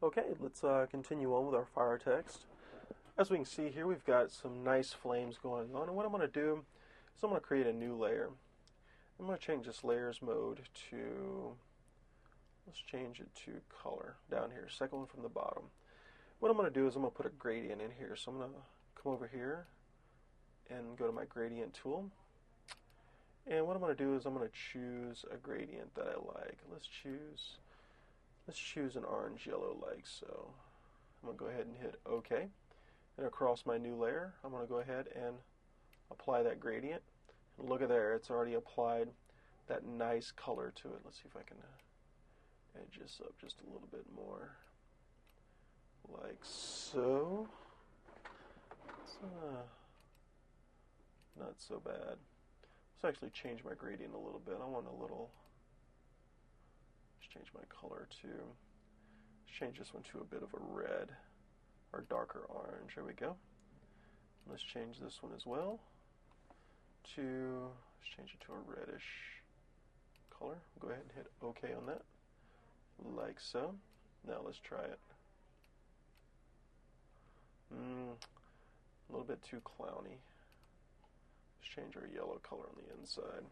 Okay, let's continue on with our fire text. As we can see here, we've got some nice flames going on, and what I'm going to do is I'm going to create a new layer. I'm going to change this layers mode to, let's change it to color down here, second one from the bottom. What I'm going to do is I'm going to put a gradient in here, so I'm going to come over here and go to my gradient tool. And what I'm going to do is I'm going to choose a gradient that I like. Let's choose an orange yellow like so. I'm going to go ahead and hit OK. And across my new layer, I'm going to go ahead and apply that gradient. And look at there, it's already applied that nice color to it. Let's see if I can edge this up just a little bit more. Like so. It's not so bad. Let's actually change my gradient a little bit. I want a little, let's change my color to, let's change this one to a bit of a red or darker orange. There we go. Let's change this one as well to, let's change it to a reddish color. Go ahead and hit OK on that, like so. Now let's try it. A little bit too clowny. Let's change our yellow color on the inside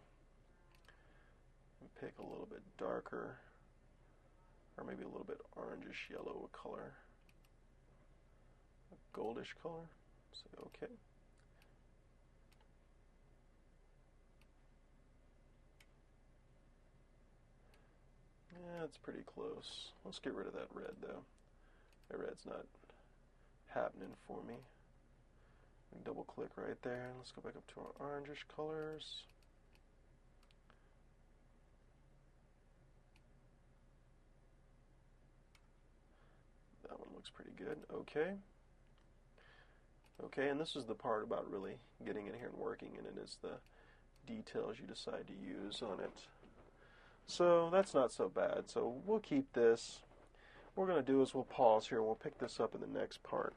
and pick a little bit darker, or maybe a little bit orangish yellow color, a goldish color. Say OK. Yeah, it's pretty close. Let's get rid of that red though. That red's not happening for me. Double click right there, and let's go back up to our orangish colors. That one looks pretty good. Okay. Okay, and this is the part about really getting in here and working in it, is the details you decide to use on it. So that's not so bad. So we'll keep this. What we're going to do is we'll pause here and we'll pick this up in the next part.